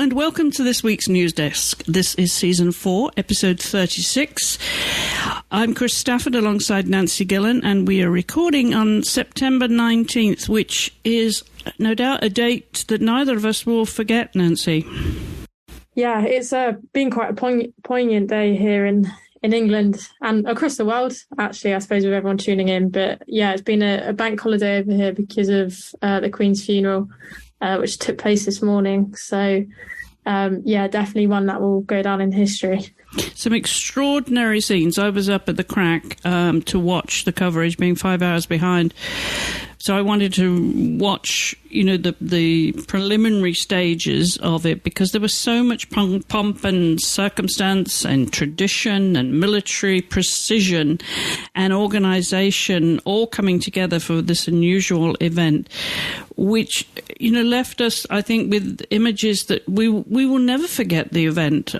and welcome to this week's News Desk. This is Season 4, Episode 36. I'm Chris Stafford alongside Nancy Gillen, and we are recording on September 19th, which is no doubt a date that neither of us will forget, Nancy. Yeah, it's been quite a poignant day here in England and across the world, actually, I suppose, with everyone tuning in. But yeah, it's been a bank holiday over here because of the Queen's funeral, which took place this morning. So, definitely one that will go down in history. Some extraordinary scenes. I was up at the Crack to watch the coverage, being 5 hours behind. So I wanted to watch, the preliminary stages of it, because there was so much pomp and circumstance and tradition and military precision and organisation all coming together for this unusual event, which, left us, I think, with images that we will never forget the event,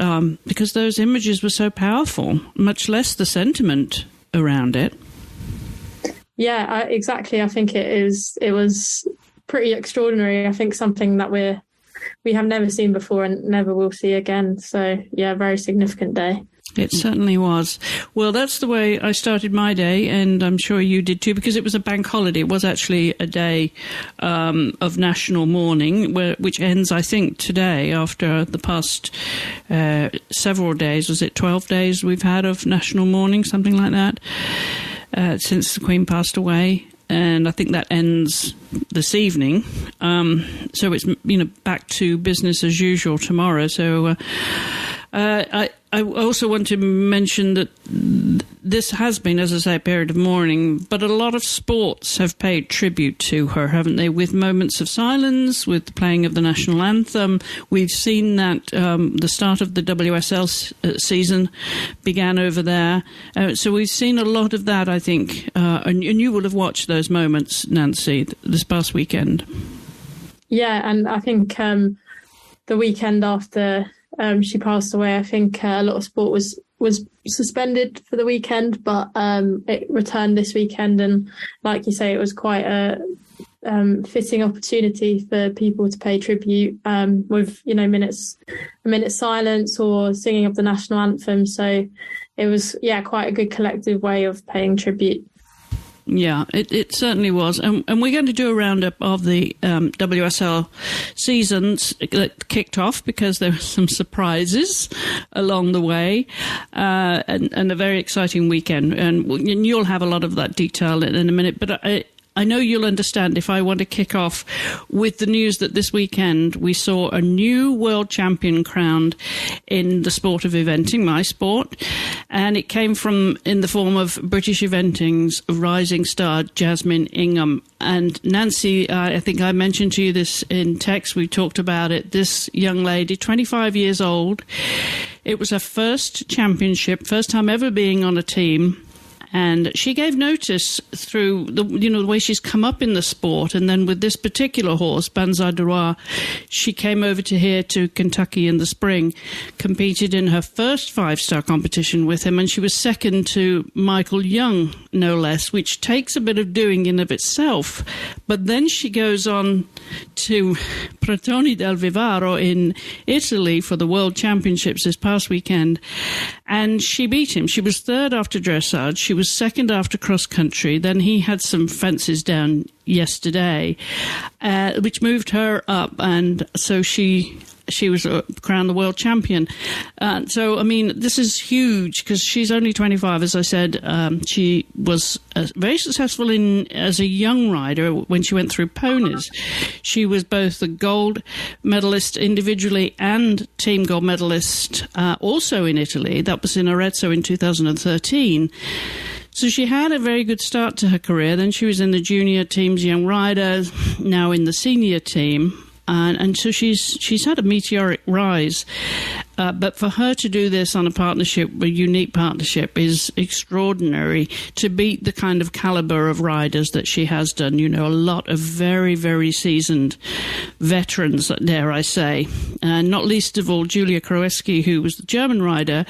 because those images were so powerful, much less the sentiment around it. Yeah, exactly. I think it was pretty extraordinary. I think something that we have never seen before and never will see again. So, yeah, very significant day. It certainly was. Well, that's the way I started my day, and I'm sure you did too, because it was a bank holiday. It was actually a day of national mourning, which ends, I think, today after the past several days. Was it 12 days we've had of national mourning, something like that? Since the Queen passed away, and I think that ends this evening. So it's back to business as usual tomorrow. So I also want to mention that this has been, as I say, a period of mourning, but a lot of sports have paid tribute to her, haven't they? With moments of silence, with the playing of the national anthem. We've seen that the start of the WSL season began over there. So we've seen a lot of that, I think. And you will have watched those moments, Nancy, this past weekend. Yeah, and I think the weekend after she passed away, I think a lot of sport was suspended for the weekend, but it returned this weekend, and like you say, it was quite a fitting opportunity for people to pay tribute with a minute's silence or singing of the national anthem. So it was quite a good collective way of paying tribute. Yeah, it certainly was. And we're going to do a roundup of the WSL seasons that kicked off, because there were some surprises along the way, and a very exciting weekend. And you'll have a lot of that detail in a minute. But I know you'll understand if I want to kick off with the news that this weekend we saw a new world champion crowned in the sport of eventing, my sport, and it came in the form of British eventing's rising star, Yasmin Ingham. And Nancy, I think I mentioned to you this in text, we talked about it, this young lady, 25 years old, it was her first championship, first time ever being on a team. And she gave notice through the way she's come up in the sport. And then with this particular horse, Banzei du Loir, she came over here to Kentucky in the spring, competed in her first 5-star competition with him. And she was second to Michael Young, no less, which takes a bit of doing in of itself. But then she goes on to Pratoni del Vivaro in Italy for the World Championships this past weekend. And she beat him. She was third after dressage. She was second after cross-country. Then he had some fences down yesterday, which moved her up. And so she was crowned the world champion. So, I mean, this is huge because she's only 25, as I said. She was very successful as a young rider when she went through ponies. She was both the gold medalist individually and team gold medalist also in Italy. That was in Arezzo in 2013. So she had a very good start to her career. Then she was in the junior team's young rider, now in the senior team. And so she's had a meteoric rise. But for her to do this on a unique partnership, is extraordinary, to beat the kind of caliber of riders that she has done. A lot of very, very seasoned veterans, dare I say. Not least of all, Julia Krajewski, who was the German rider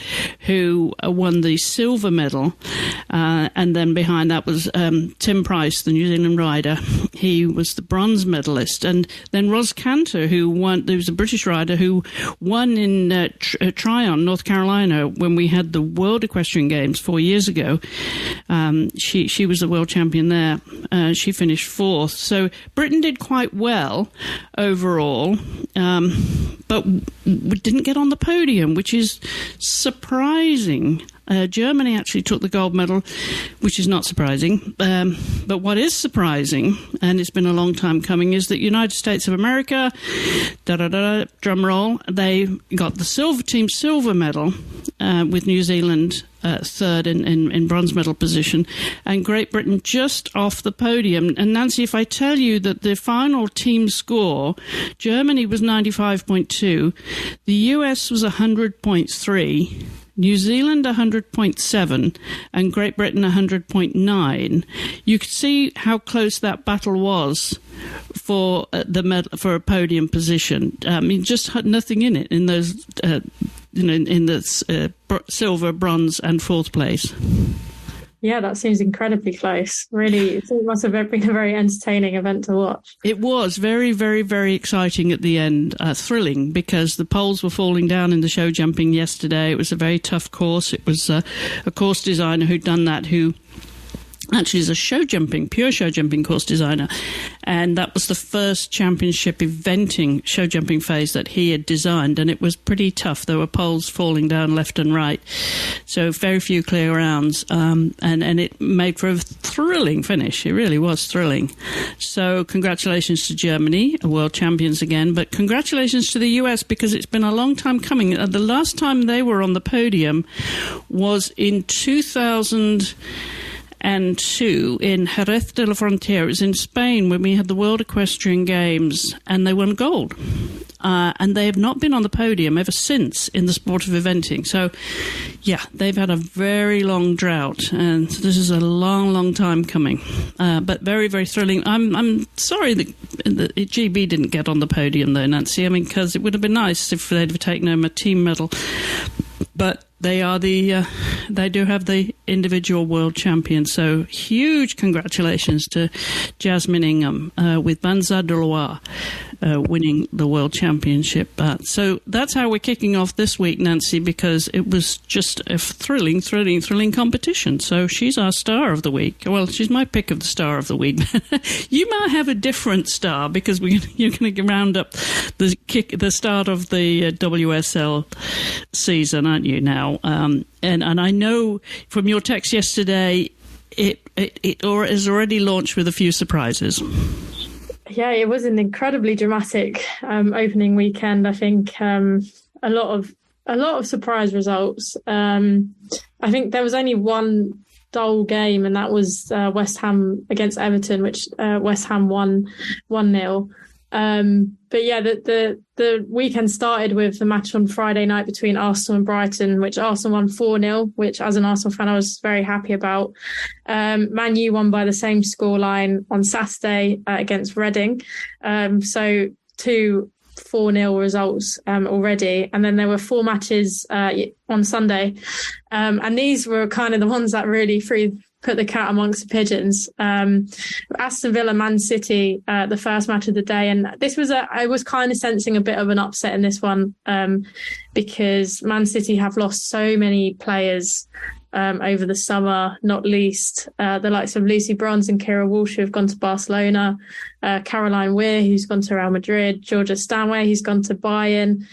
who won the silver medal. And then behind that was Tim Price, the New Zealand rider. He was the bronze medalist. And then Ros Cantor, who was a British rider who won in Tryon, North Carolina, when we had the World Equestrian Games 4 years ago. She was the world champion there. She finished fourth. So Britain did quite well overall, but we didn't get on the podium, which is surprising. Germany actually took the gold medal, which is not surprising. But what is surprising, and it's been a long time coming, is that United States of America, drum roll, they got the team silver medal, with New Zealand third in bronze medal position, and Great Britain just off the podium. And Nancy, if I tell you that the final team score, Germany was 95.2, the US was 100.3, New Zealand 100.7 and Great Britain 100.9. You could see how close that battle was for the medal, for a podium position. Just had nothing in it in those, in the silver, bronze, and fourth place. Yeah, that seems incredibly close. Really, it must have been a very entertaining event to watch. It was very, very, very exciting at the end. Thrilling, because the poles were falling down in the show jumping yesterday. It was a very tough course. It was a course designer who'd done that, who actually is a pure show jumping course designer. And that was the first championship eventing show jumping phase that he had designed. And it was pretty tough. There were poles falling down left and right. So very few clear rounds. And it made for a thrilling finish. It really was thrilling. So congratulations to Germany, world champions again. But congratulations to the US, because it's been a long time coming. The last time they were on the podium was in 2002 in Jerez de la Frontera. It was in Spain when we had the World Equestrian Games, and they won gold. And they have not been on the podium ever since in the sport of eventing. So, yeah, they've had a very long drought, and this is a long, long time coming. But very, very thrilling. I'm sorry that GB didn't get on the podium, though, Nancy. Because it would have been nice if they'd have taken home a team medal. But they are they do have the individual world champion. So huge congratulations to Yasmin Ingham with Banzei du Loir winning the world championship. So that's how we're kicking off this week, Nancy, because it was just a thrilling, thrilling, thrilling competition. So she's our star of the week. Well, she's my pick of the star of the week. You might have a different star, because you're going to round up the start of the WSL season, aren't you now? And I know from your text yesterday, it has already launched with a few surprises. Yeah, it was an incredibly dramatic opening weekend. I think a lot of surprise results. I think there was only one dull game, and that was West Ham against Everton, which West Ham won 1-0. But yeah, the weekend started with the match on Friday night between Arsenal and Brighton, which Arsenal won 4-0, which as an Arsenal fan I was very happy about. Man U won by the same scoreline on Saturday against Reading. So 2 4-0 results already. And then there were 4 matches on Sunday. And these were kind of the ones that really put the cat amongst the pigeons. Aston Villa, Man City, the first match of the day. And this was I was kind of sensing a bit of an upset in this one because Man City have lost so many players over the summer, not least the likes of Lucy Bronze and Kira Walsh, who have gone to Barcelona, Caroline Weir, who's gone to Real Madrid, Georgia Stanway, who's gone to Bayern.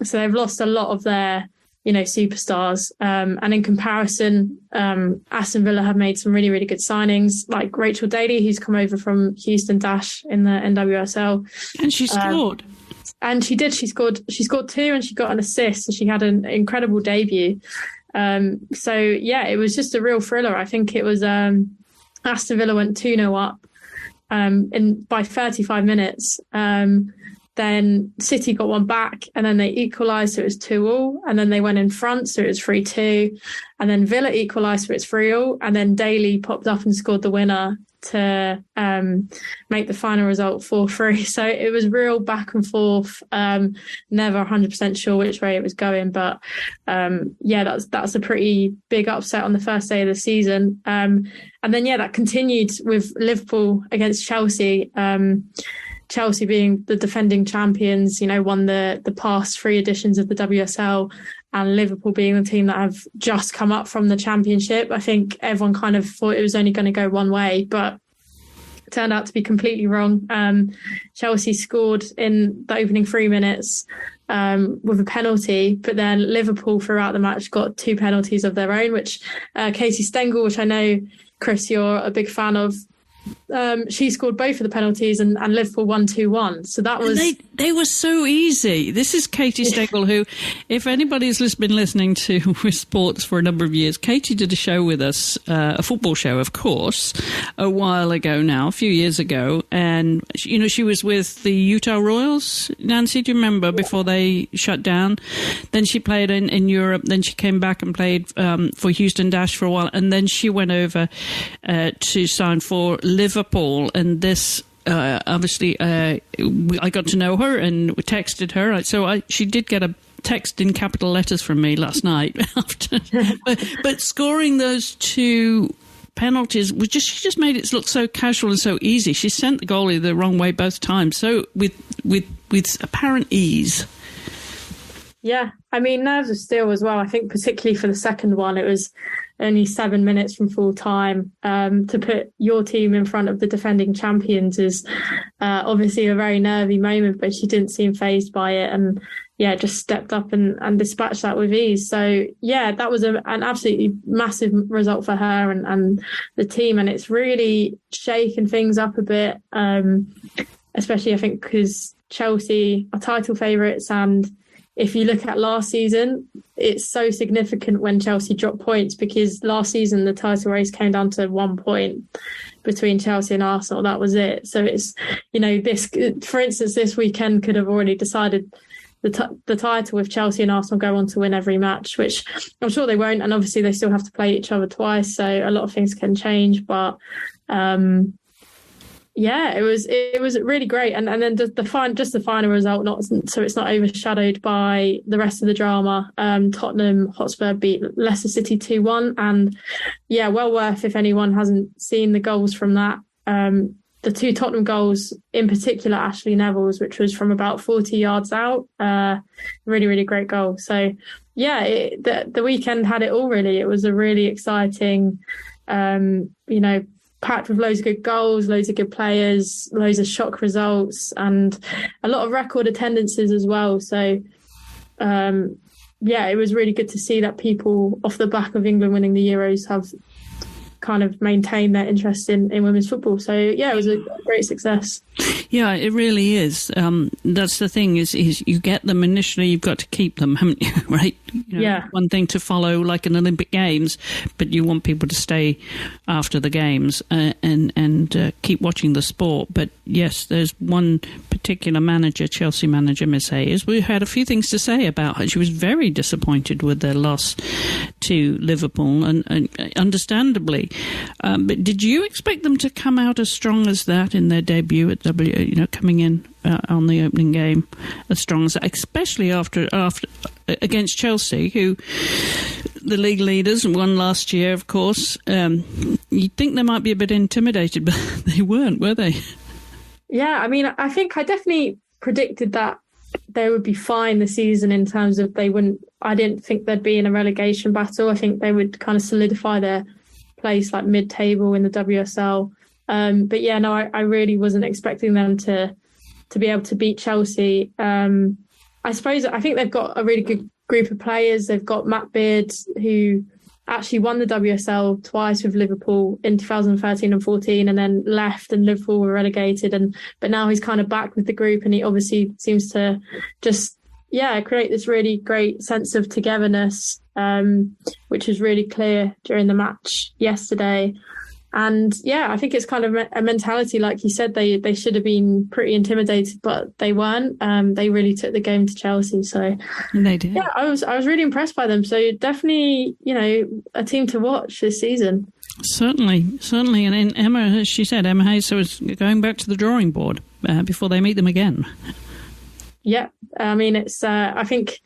So they've lost a lot of their superstars. And in comparison, Aston Villa have made some really, really good signings, like Rachel Daly, who's come over from Houston Dash in the NWSL. And she scored. And she did. She scored 2 and she got an assist. So she had an incredible debut. So, yeah, it was just a real thriller. I think it was Aston Villa went 2-0 up by 35 minutes. Then City got one back, and then they equalised, so it was 2-2. And then they went in front, so it was 3-2. And then Villa equalised, so it's 3-3. And then Daly popped up and scored the winner to make the final result 4-3. So it was real back and forth. Never 100% sure which way it was going, but that's a pretty big upset on the first day of the season. And then that continued with Liverpool against Chelsea. Chelsea being the defending champions, won the past 3 editions of the WSL, and Liverpool being the team that have just come up from the Championship. I think everyone kind of thought it was only going to go one way, but it turned out to be completely wrong. Chelsea scored in the opening 3 minutes with a penalty, but then Liverpool throughout the match got 2 penalties of their own, which Katie Stengel, which I know, Chris, you're a big fan of, she scored both of the penalties, and Liverpool won 2-1. So that was... They were so easy. This is Katie Stengel, who, if anybody's been listening to WiSP Sports for a number of years, Katie did a show with us, a football show, of course, a while ago now, a few years ago. And, she was with the Utah Royals. Nancy, do you remember, before they shut down? Then she played in Europe. Then she came back and played for Houston Dash for a while. And then she went over to sign for Liverpool. And this... obviously, I got to know her and texted her. So she did get a text in capital letters from me last night. After, but scoring those 2 penalties she just made it look so casual and so easy. She sent the goalie the wrong way both times. So with apparent ease. Yeah, I mean, nerves of steel as well. I think particularly for the second one, it was only 7 minutes from full time. To put your team in front of the defending champions is obviously a very nervy moment, but she didn't seem fazed by it, and just stepped up and dispatched that with ease. So that was an absolutely massive result for her and the team, and it's really shaken things up a bit, especially I think because Chelsea are title favourites, and if you look at last season, it's so significant when Chelsea dropped points, because last season the title race came down to 1 point between Chelsea and Arsenal. That was it. So it's, this, for instance, this weekend could have already decided the title if Chelsea and Arsenal go on to win every match, which I'm sure they won't. And obviously they still have to play each other twice. So a lot of things can change, but it was really great, and then the final result, so it's not overshadowed by the rest of the drama. Tottenham Hotspur beat Leicester City 2-1, and well worth if anyone hasn't seen the goals from that. The 2 Tottenham goals, in particular Ashley Neville's, which was from about 40 yards out, really, really great goal. So the weekend had it all really. It was a really exciting, packed with loads of good goals, loads of good players, loads of shock results, and a lot of record attendances as well. So, it was really good to see that people off the back of England winning the Euros have kind of maintained their interest in women's football. So, it was a great success. Yeah, it really is. That's the thing is you get them initially, you've got to keep them, haven't you? Right? One thing to follow like an Olympic Games, but you want people to stay after the games and keep watching the sport. But yes, there's one particular manager, Chelsea manager, Miss Hayes. We had a few things to say about her. She was very disappointed with their loss to Liverpool, and understandably. But did you expect them to come out as strong as that in their debut at coming in on the opening game as strong as that, especially after against Chelsea, who the league leaders won last year, of course? You'd think they might be a bit intimidated, but they weren't, were they? Yeah, I mean, I think I definitely predicted that they would be fine this season in terms of I didn't think they'd be in a relegation battle. I think they would kind of solidify their place like mid-table in the WSL. I really wasn't expecting them to be able to beat Chelsea. I think they've got a really good group of players. They've got Matt Beard, who actually won the WSL twice with Liverpool in 2013 and 14, and then left and Liverpool were relegated. But now he's kind of back with the group, and he obviously seems to just create this really great sense of togetherness, which was really clear during the match yesterday. And yeah, I think it's kind of a mentality, like you said, they should have been pretty intimidated, but they weren't. They really took the game to Chelsea. So they did. Yeah, I was really impressed by them. So definitely, a team to watch this season. Certainly. And in Emma, as she said, Emma Hayes was going back to the drawing board before they meet them again. Yeah, I mean, it's. I think,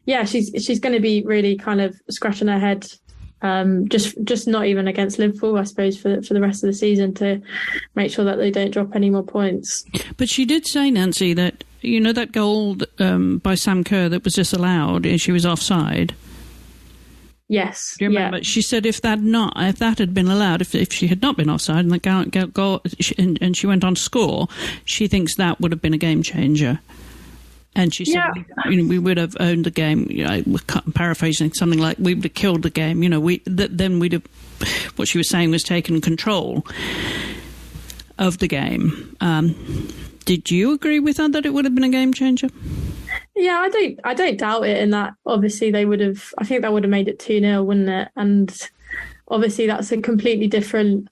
she's going to be really kind of scratching her head. Just not even against Liverpool, I suppose, for the rest of the season, to make sure that they don't drop any more points. But she did say, Nancy, that that goal by Sam Kerr that was disallowed, she was offside. Yes. Do you remember? Yeah. She said if that had been allowed, if she had not been offside and the goal, and she went on to score, she thinks that would have been a game changer. And she said, we would have owned the game. We're paraphrasing something like, we would have killed the game. Then we'd have. What she was saying was taken control of the game. Did you agree with her that it would have been a game changer? Yeah, I don't doubt it. In that, obviously, they would have. I think that would have made it 2-0, wouldn't it? And obviously, that's a completely different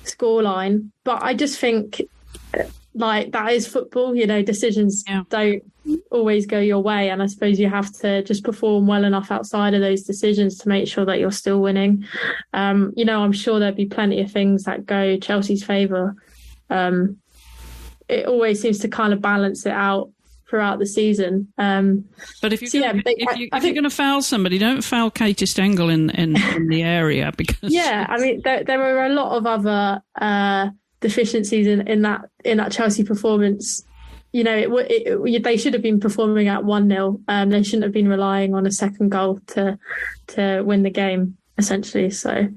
scoreline. But I just think, like, that is football. Decisions don't always go your way, and I suppose you have to just perform well enough outside of those decisions to make sure that you're still winning. I'm sure there'd be plenty of things that go Chelsea's favour. It always seems to kind of balance it out throughout the season. But if you're going to foul somebody, don't foul Katie Stengel in the area, because I mean there were a lot of other deficiencies in that Chelsea performance. They should have been performing at 1-0. They shouldn't have been relying on a second goal to win the game, essentially. So,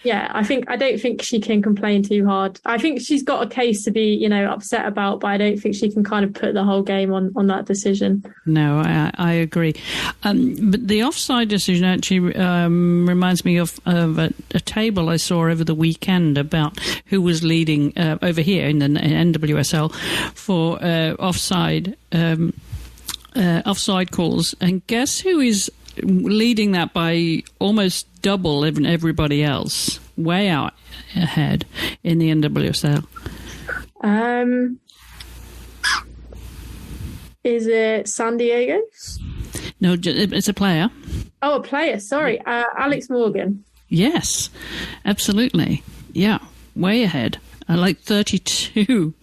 I don't think she can complain too hard. I think she's got a case to be, upset about, but I don't think she can kind of put the whole game on that decision. No, I agree. But the offside decision actually reminds me of a table I saw over the weekend about who was leading over here in the NWSL for offside calls, and guess who is leading that by almost double everybody else, way out ahead in the NWSL? Is it San Diego? No, it's a player. Oh, a player. Sorry, Alex Morgan. Yes, absolutely. Yeah, way ahead. Like 32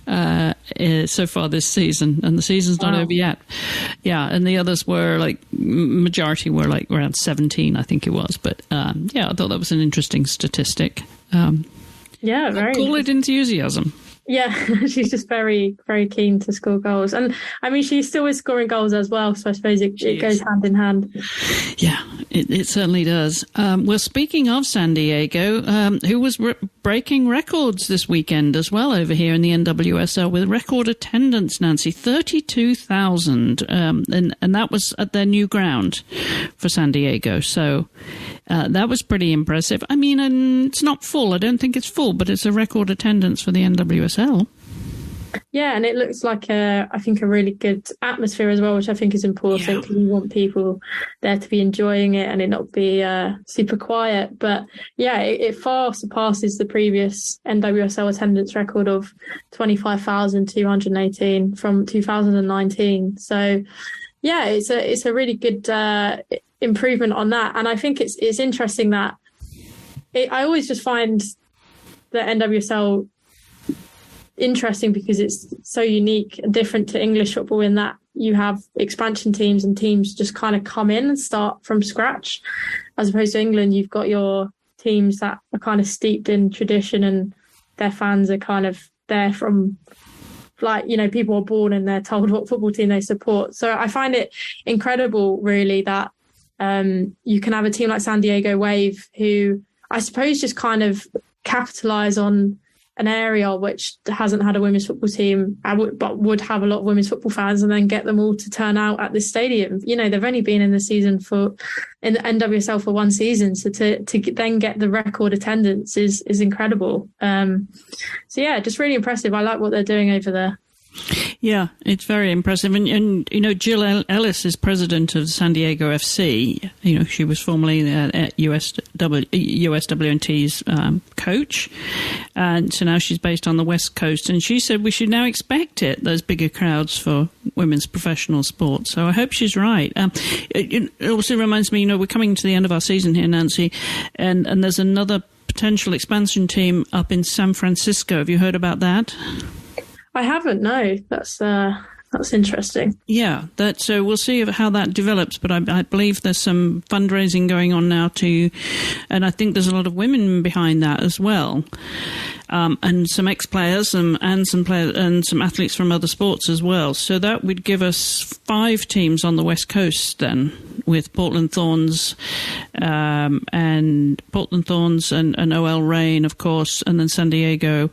so far this season, and the season's not over yet. Yeah, and the others were majority were around 17, I think it was. But I thought that was an interesting statistic. Very call it enthusiasm. Yeah, she's just very, very keen to score goals. And I mean, she still is scoring goals as well, so I suppose it goes hand in hand. Yeah, it certainly does. Well, speaking of San Diego, who was breaking records this weekend as well over here in the NWSL with record attendance, Nancy, 32,000. And that was at their new ground for San Diego. So that was pretty impressive. I mean, and it's not full. I don't think it's full, but it's a record attendance for the NWSL. Yeah, and it looks like I think a really good atmosphere as well, which I think is important, because you want people there to be enjoying it and it not be super quiet. But it far surpasses the previous NWSL attendance record of 25,218 from 2019. So it's a really good improvement on that. And I think it's interesting that I always just find the NWSL interesting because it's so unique and different to English football, in that you have expansion teams and teams just kind of come in and start from scratch, as opposed to England. You've got your teams that are kind of steeped in tradition, and their fans are kind of there from, people are born and they're told what football team they support. So I find it incredible, really, that you can have a team like San Diego Wave, who I suppose just kind of capitalise on an area which hasn't had a women's football team, but would have a lot of women's football fans, and then get them all to turn out at this stadium. They've only been in the NWSL for one season, so to then get the record attendance is incredible. Just really impressive. I like what they're doing over there. Yeah, it's very impressive. And you know, Jill Ellis is president of San Diego FC. You know, she was formerly at USWNT's coach. And so now she's based on the West Coast. And she said we should now expect those bigger crowds for women's professional sport. So I hope she's right. It also reminds me, you know, we're coming to the end of our season here, Nancy, and there's another potential expansion team up in San Francisco. Have you heard about that? I haven't, no. That's interesting. Yeah, so we'll see how that develops, but I believe there's some fundraising going on now too, and I think there's a lot of women behind that as well. And some ex-players and some players and some athletes from other sports as well. So that would give us 5 teams on the West Coast then, with Portland Thorns and OL Reign, of course, and then San Diego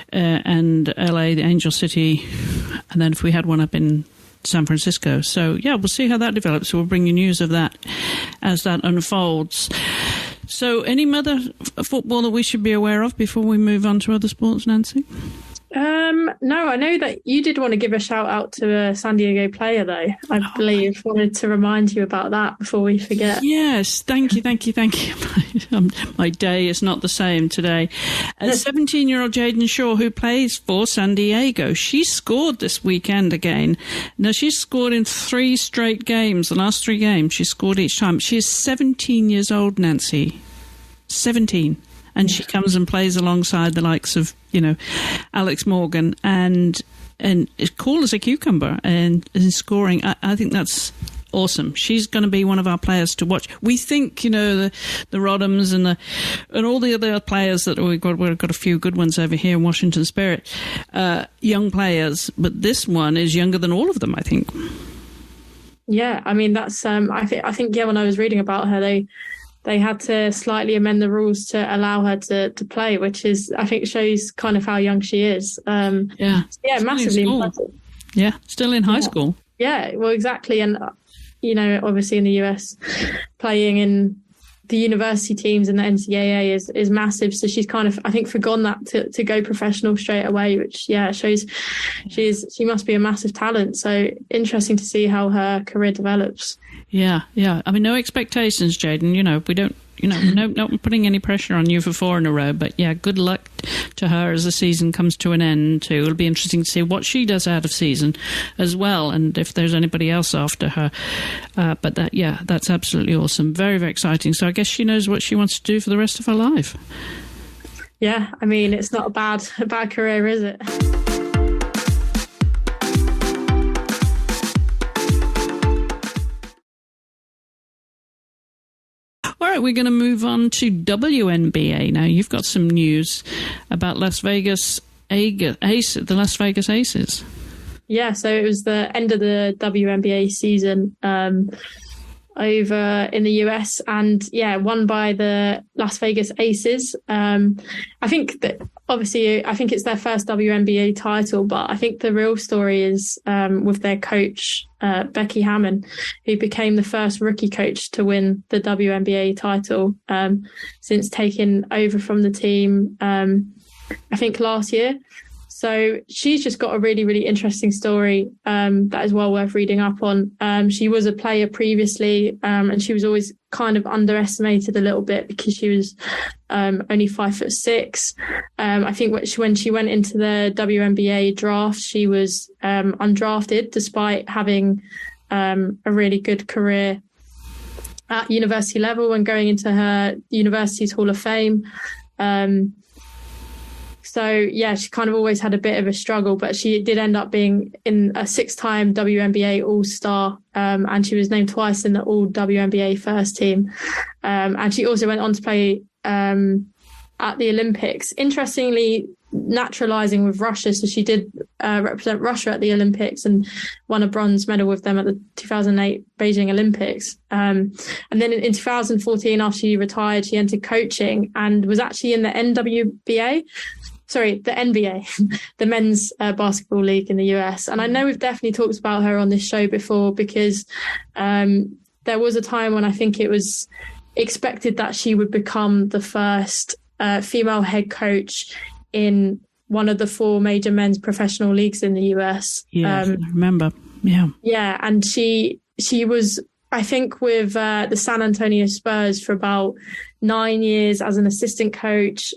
and LA, the Angel City, and then if we had one up in San Francisco. So yeah, we'll see how that develops. We'll bring you news of that as that unfolds. So any other football that we should be aware of before we move on to other sports, Nancy? No, I know that you did want to give a shout out to a San Diego player, though. I believe wanted to remind you about that before we forget. Yes, thank you. My day is not the same today. A 17-year-old Jaedyn Shaw, who plays for San Diego, she scored this weekend again. Now, she's scored in 3 straight games. The last 3 games, she scored each time. She is 17 years old, Nancy. 17. And she comes and plays alongside the likes of, you know, Alex Morgan and is cool as a cucumber and is scoring. I think that's awesome. She's going to be one of our players to watch. We think, you know, the Rodhams and all the other players that we've got a few good ones over here in Washington Spirit, young players, but this one is younger than all of them, I think. Yeah, I mean, that's I think when I was reading about her, they had to slightly amend the rules to allow her to play, which is, I think, shows kind of how young she is. Massively impressive. Yeah, still in high school. Yeah, well, exactly. And, you know, obviously in the US, playing in the university teams and the NCAA is massive. So she's kind of, I think, forgone that to go professional straight away, which, shows she must be a massive talent. So interesting to see how her career develops. Yeah. I mean, no expectations, Jaedyn. You know, we don't, not putting any pressure on you for 4 in a row. But yeah, good luck to her as the season comes to an end too. It'll be interesting to see what she does out of season as well, and if there's anybody else after her. But that's absolutely awesome. Very, very exciting. So I guess she knows what she wants to do for the rest of her life. Yeah, I mean, it's not a bad career, is it? All right, we're going to move on to WNBA now. You've got some news about the Las Vegas Aces. Yeah, so it was the end of the WNBA season over in the US, and won by the Las Vegas Aces. I think that obviously, I think it's their first WNBA title, but I think the real story is with their coach, Becky Hammon, who became the first rookie coach to win the WNBA title since taking over from the team, I think last year. So she's just got a really, really interesting story that is well worth reading up on. She was a player previously, and she was always kind of underestimated a little bit because she was only 5'6". I think when she went into the WNBA draft, she was undrafted despite having a really good career at university level and going into her university's Hall of Fame. So, she kind of always had a bit of a struggle, but she did end up being in a 6-time WNBA All-Star, and she was named twice in the All-WNBA first team. And she also went on to play at the Olympics. Interestingly, naturalizing with Russia. So she did represent Russia at the Olympics and won a bronze medal with them at the 2008 Beijing Olympics. And then in 2014, after she retired, she entered coaching and was actually in the NBA, the men's basketball league in the US. And I know we've definitely talked about her on this show before because there was a time when I think it was expected that she would become the first female head coach in one of the 4 major men's professional leagues in the US. Yeah, I remember. Yeah. Yeah, and she was, I think, with the San Antonio Spurs for about 9 years as an assistant coach.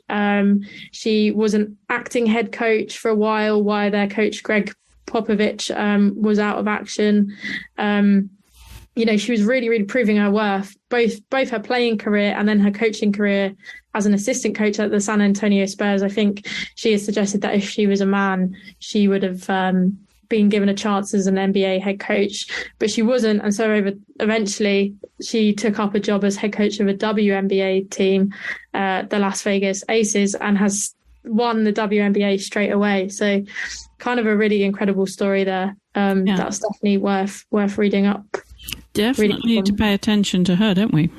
She was an acting head coach for a while their coach Greg Popovich was out of action. She was really, really proving her worth, both her playing career and then her coaching career as an assistant coach at the San Antonio Spurs. I think she has suggested that if she was a man, she would have been given a chance as an NBA head coach, but she wasn't. And so eventually she took up a job as head coach of a WNBA team, the Las Vegas Aces, and has won the WNBA straight away. So kind of a really incredible story there. That's definitely worth reading up. Definitely need to pay attention to her, don't we?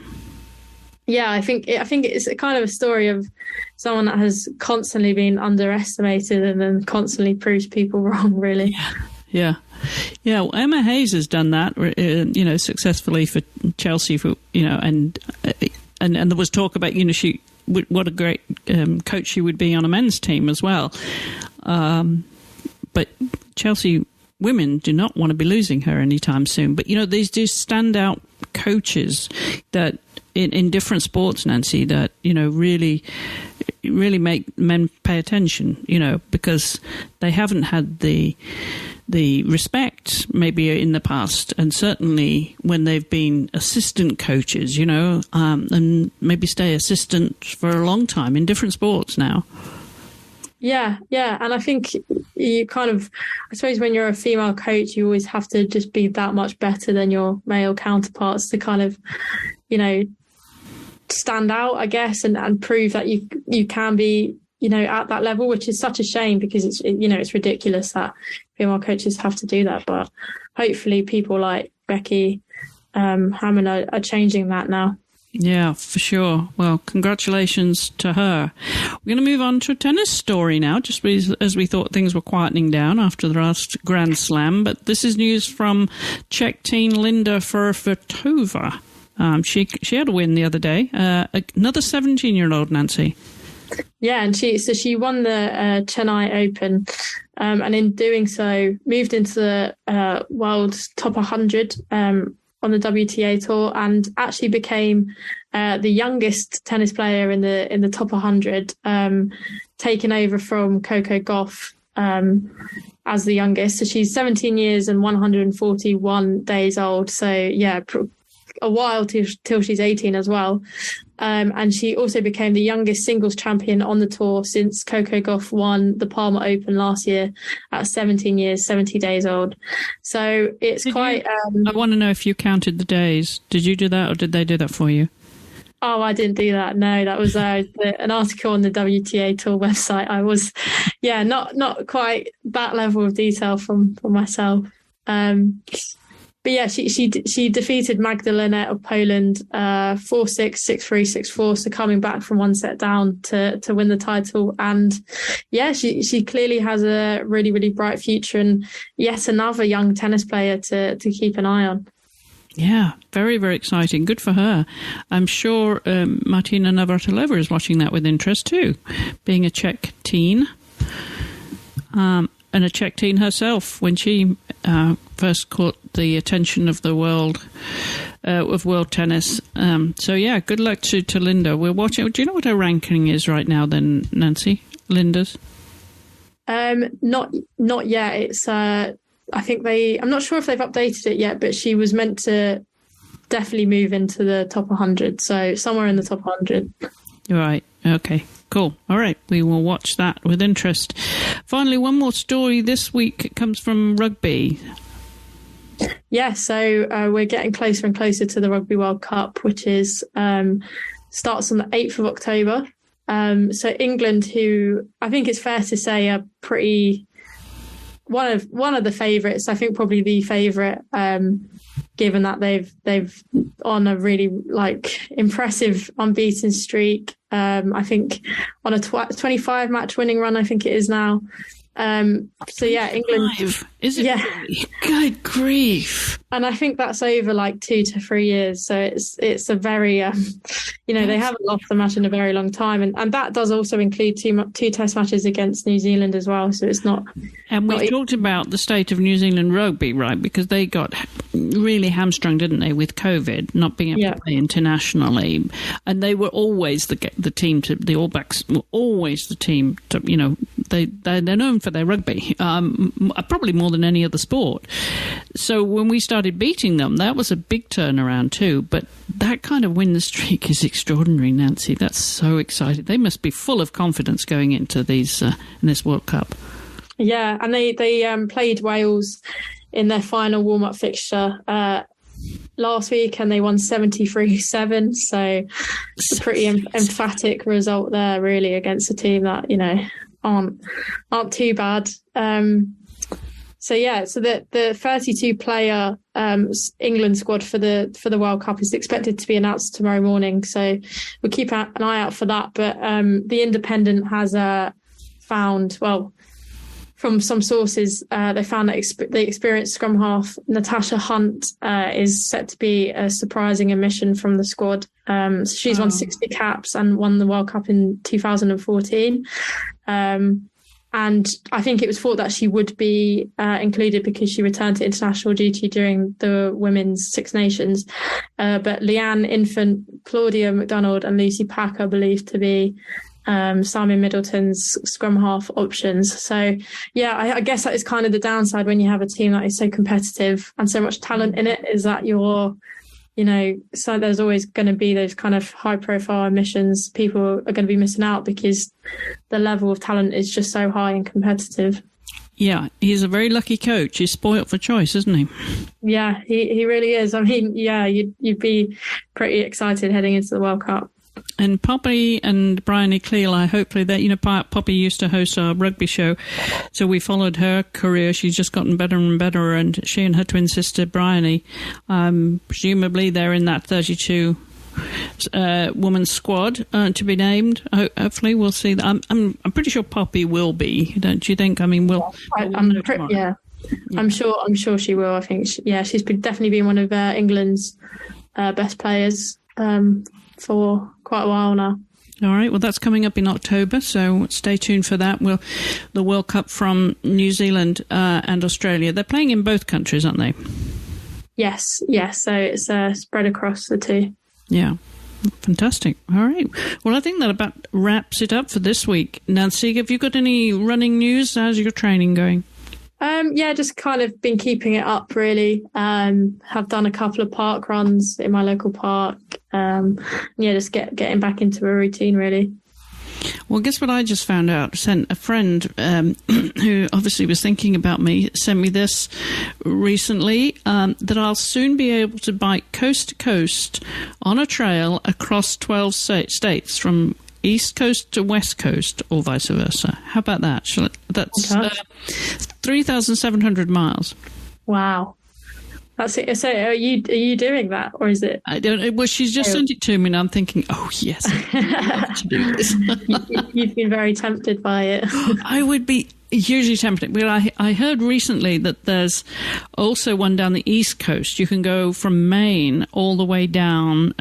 Yeah, I think it's a kind of a story of someone that has constantly been underestimated and then constantly proves people wrong, really. Yeah. Well, Emma Hayes has done that, successfully for Chelsea, and there was talk about, what a great coach she would be on a men's team as well. But Chelsea women do not want to be losing her anytime soon. But, these do stand out coaches that in different sports, Nancy, that, really make men pay attention, because they haven't had the respect maybe in the past, and certainly when they've been assistant coaches, and maybe stay assistant for a long time in different sports now. Yeah. And I think you I suppose when you're a female coach, you always have to just be that much better than your male counterparts to kind of, stand out, I guess, and prove that you can be, at that level, which is such a shame because it's ridiculous that female coaches have to do that. But hopefully people like Becky, Hammon are changing that now. Yeah, for sure. Well, congratulations to her. We're going to move on to a tennis story now, just as we thought things were quietening down after the last Grand Slam. But this is news from Czech teen Linda Fruhvitova. She had a win the other day. Another 17-year-old, Nancy. Yeah, and she won the Chennai Open, and in doing so, moved into the world top 100 on the WTA tour, and actually became the youngest tennis player in the top 100, taking over from Coco Gauff as the youngest. So she's 17 years and 141 days old. So yeah, a while till she's 18 as well. And she also became the youngest singles champion on the tour since Coco Gauff won the Palmer Open last year at 17 years, 70 days old. So it's I want to know if you counted the days. Did you do that, or did they do that for you? Oh, I didn't do that. No, that was an article on the WTA Tour website. I was, not quite that level of detail from myself. But yeah, she defeated Magdalena of Poland 4-6, 6-3, 6-4. So coming back from one set down to win the title. And yeah, she clearly has a really, really bright future, and yet another young tennis player to keep an eye on. Yeah, very, very exciting. Good for her. I'm sure Martina Navratilova is watching that with interest too, being a Czech teen. And a Czech teen herself when she first caught the attention of the world of world tennis. So yeah, good luck to Linda. We're watching. Do you know what her ranking is right now, then, Nancy? Linda's? Not yet. It's I think I'm not sure if they've updated it yet, but she was meant to definitely move into the top 100. So somewhere in the top 100. Right. Okay. Cool. All right. We will watch that with interest. Finally, one more story this week comes from rugby. Yeah, so we're getting closer and closer to the Rugby World Cup, which is starts on the 8th of October. So England, who I think it's fair to say are pretty one of the favourites. I think probably the favourite, given that they've on a really impressive unbeaten streak. I think on a 25 match winning run, I think it is now. So yeah, England. 5? Is it? Yeah. Really? Good grief! And I think that's over like 2 to 3 years. So it's a very, they haven't lost a match in a very long time, and that does also include two test matches against New Zealand as well. So it's not. And we talked about the state of New Zealand rugby, right? Because they got really hamstrung, didn't they, with COVID, not being able to play internationally, and they were always the team to the All Blacks were always the team to they're known for their rugby, probably more than any other sport. So when we started beating them, that was a big turnaround too. But that kind of win streak is extraordinary, Nancy. That's so exciting. They must be full of confidence going into these in this World Cup. Yeah, and they played Wales in their final warm-up fixture last week, and they won 73-7. So it's a pretty emphatic result there, really, against a team that aren't too bad. So the 32 player England squad for the World Cup is expected to be announced tomorrow morning. So we'll keep an eye out for that. But the Independent has found, well, from some sources, they found that the experienced scrum half Natasha Hunt is set to be a surprising omission from the squad. So she's won 60 caps and won the World Cup in 2014. And I think it was thought that she would be included because she returned to international duty during the Women's Six Nations. But Leanne Infant, Claudia McDonald and Lucy Pack are believed to be Simon Middleton's scrum half options. So, yeah, I guess that is kind of the downside when you have a team that is so competitive and so much talent in it, is that so there's always going to be those kind of high profile omissions. People are going to be missing out because the level of talent is just so high and competitive. Yeah, he's a very lucky coach. He's spoilt for choice, isn't he? Yeah, he really is. I mean, yeah, you'd be pretty excited heading into the World Cup. And Poppy and Bryony Cleal, hopefully that, Poppy used to host our rugby show, so we followed her career. She's just gotten better and better, and she and her twin sister Bryony, presumably they're in that 32 woman squad to be named. Hopefully we'll see that. I'm pretty sure Poppy will be, don't you think? I mean, I'm sure she will. I think she's definitely been one of England's best players for quite a while now. All right, well, that's coming up in October, so stay tuned for that. The World Cup from New Zealand and Australia. They're playing in both countries, aren't they? Yes, so it's spread across the two. Yeah, fantastic. All right, well, I think that about wraps it up for this week. Nancy, have you got any running news? How's your training going? Just kind of been keeping it up, really. Have done a couple of park runs in my local park. Just getting back into a routine, really. Well, guess what I just found out? Sent a friend who obviously was thinking about me, sent me this recently, that I'll soon be able to bike coast to coast on a trail across 12 states from East Coast to West Coast, or vice versa. How about that? That's 3,700 miles. Wow. That's it. So are you doing that, or is it? I don't know. Well, she's just sent it to me, and I'm thinking, oh, yes, I'd love to do this. You've been very tempted by it. I would be hugely tempted. But I heard recently that there's also one down the East Coast. You can go from Maine all the way down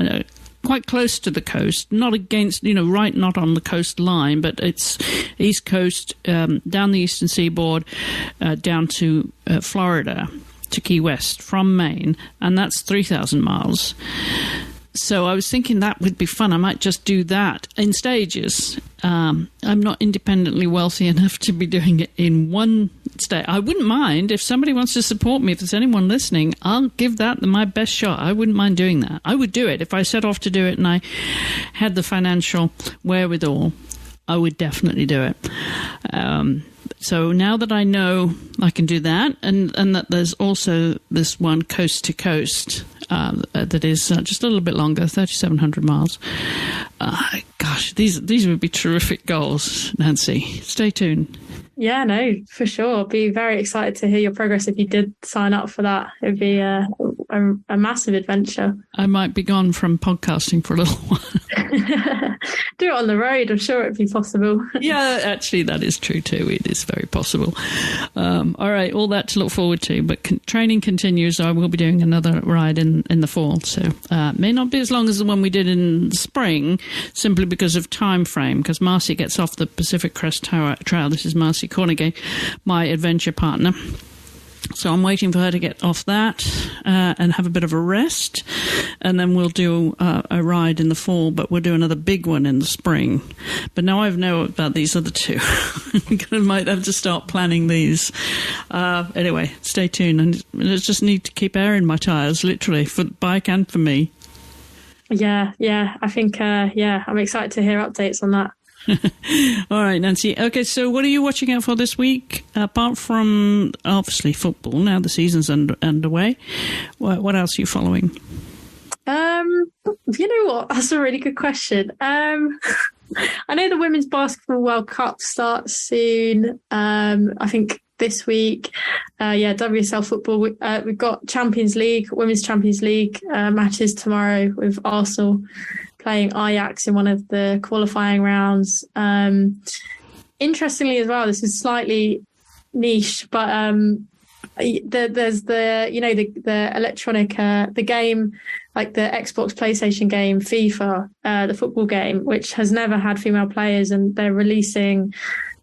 quite close to the coast, not against, not on the coastline, but it's East Coast, down the eastern seaboard, down to Florida, to Key West from Maine, and that's 3,000 miles. So I was thinking that would be fun. I might just do that in stages. I'm not independently wealthy enough to be doing it in one state. I wouldn't mind if somebody wants to support me. If there's anyone listening, I'll give that my best shot. I wouldn't mind doing that. I would do it if I set off to do it and I had the financial wherewithal. I would definitely do it. So now that I know I can do that, and that there's also this one coast to coast that is just a little bit longer, 3,700 miles. Gosh, these would be terrific goals, Nancy. Stay tuned. Yeah, no, for sure. I'd be very excited to hear your progress if you did sign up for that. It'd be a massive adventure. I might be gone from podcasting for a little while. do it on the road. I'm sure it'd be possible. Yeah, actually, that is true too. It is very possible. All right, all that to look forward to. But training continues. I will be doing another ride in the fall, so may not be as long as the one we did in the spring, simply because of time frame. Because Marcy gets off the Pacific Crest Trail. This is Marcy Cornegay, my adventure partner. So I'm waiting for her to get off that and have a bit of a rest. And then we'll do a ride in the fall, but we'll do another big one in the spring. But now I know about these other two. I might have to start planning these. Anyway, stay tuned. And I just need to keep air in my tyres, literally, for the bike and for me. Yeah. I think, I'm excited to hear updates on that. All right, Nancy. Okay, so what are you watching out for this week? Apart from, obviously, football, now the season's underway. What else are you following? You know what? That's a really good question. I know the Women's Basketball World Cup starts soon. I think this week. WSL football. We've got Champions League, Women's Champions League matches tomorrow with Arsenal playing Ajax in one of the qualifying rounds. Interestingly as well, this is slightly niche, but there's the electronic, the game, like the Xbox, PlayStation game, FIFA, the football game, which has never had female players, and they're releasing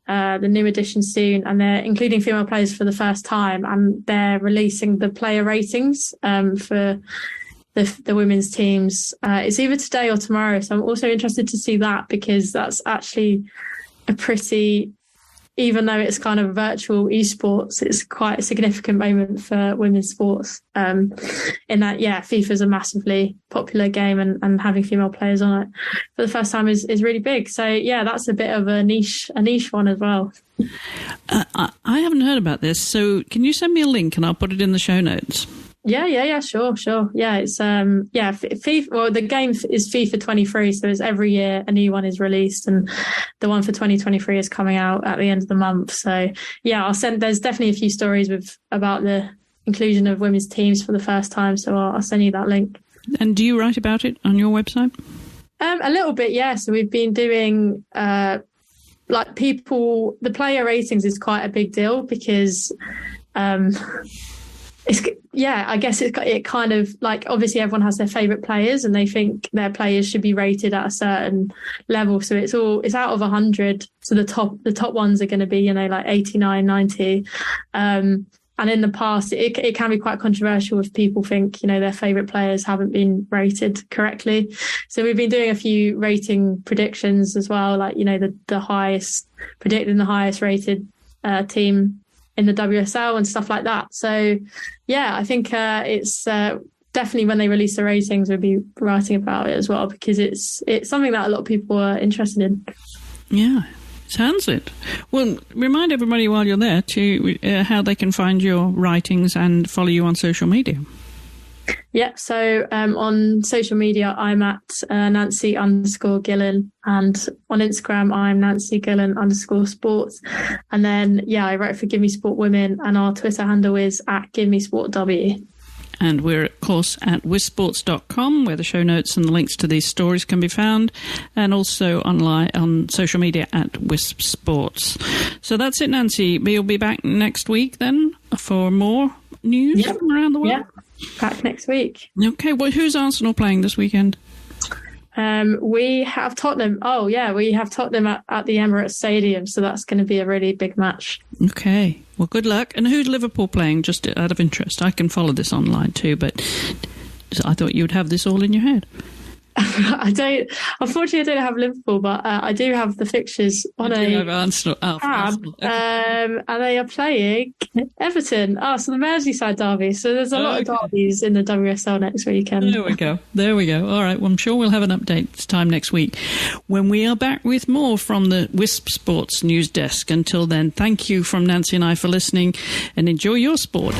the new edition soon, and they're including female players for the first time, and they're releasing the player ratings for the women's teams. It's either today or tomorrow, so I'm also interested to see that, because that's actually a pretty, even though it's kind of virtual esports, it's quite a significant moment for women's sports, in that FIFA is a massively popular game, and having female players on it for the first time is really big. So that's a bit of a niche one as well. I haven't heard about this, so can you send me a link and I'll put it in the show notes? Yeah, sure. Yeah, it's FIFA. Well, the game is FIFA 23, so it's every year a new one is released, and the one for 2023 is coming out at the end of the month. So I'll send. There's definitely a few stories about the inclusion of women's teams for the first time, so I'll send you that link. And do you write about it on your website? A little bit, yeah. So we've been doing the player ratings is quite a big deal, because I guess it kind of, like, obviously everyone has their favourite players and they think their players should be rated at a certain level. So it's out of 100. So the top ones are going to be, like 89, 90. And in the past, it can be quite controversial if people think, their favourite players haven't been rated correctly. So we've been doing a few rating predictions as well, like, predicting the highest rated team in the WSL and stuff like that. So I think it's definitely, when they release the ratings, we'll be writing about it as well, because it's something that a lot of people are interested in. Yeah, sounds it. Well, remind everybody while you're there to how they can find your writings and follow you on social media. Yeah, so on social media, I'm at Nancy_Gillen, and on Instagram, I'm Nancy_Gillen_sports. And then, I write for Give Me Sport Women, and our Twitter handle is at Give Me Sport W. And we're, of course, at wisports.com, where the show notes and the links to these stories can be found, and also online on social media at WiSP Sports. So that's it, Nancy. You'll be back next week then for more news from around the world? Yeah, back next week. Okay, well, who's Arsenal playing this weekend? We have Tottenham. Oh, yeah, we have Tottenham at the Emirates Stadium, so that's going to be a really big match. Okay, well, good luck. And who's Liverpool playing, just out of interest? I can follow this online too, but I thought you would have this all in your head. Unfortunately, I don't have Liverpool, but I do have the fixtures on a Arsenal. tab, and they are playing Everton. So the Merseyside derby. So there's a lot of derbies in the WSL next weekend. There we go. All right. Well, I'm sure we'll have an update this time next week when we are back with more from the WiSP Sports News Desk. Until then, thank you from Nancy and I for listening, and enjoy your sport.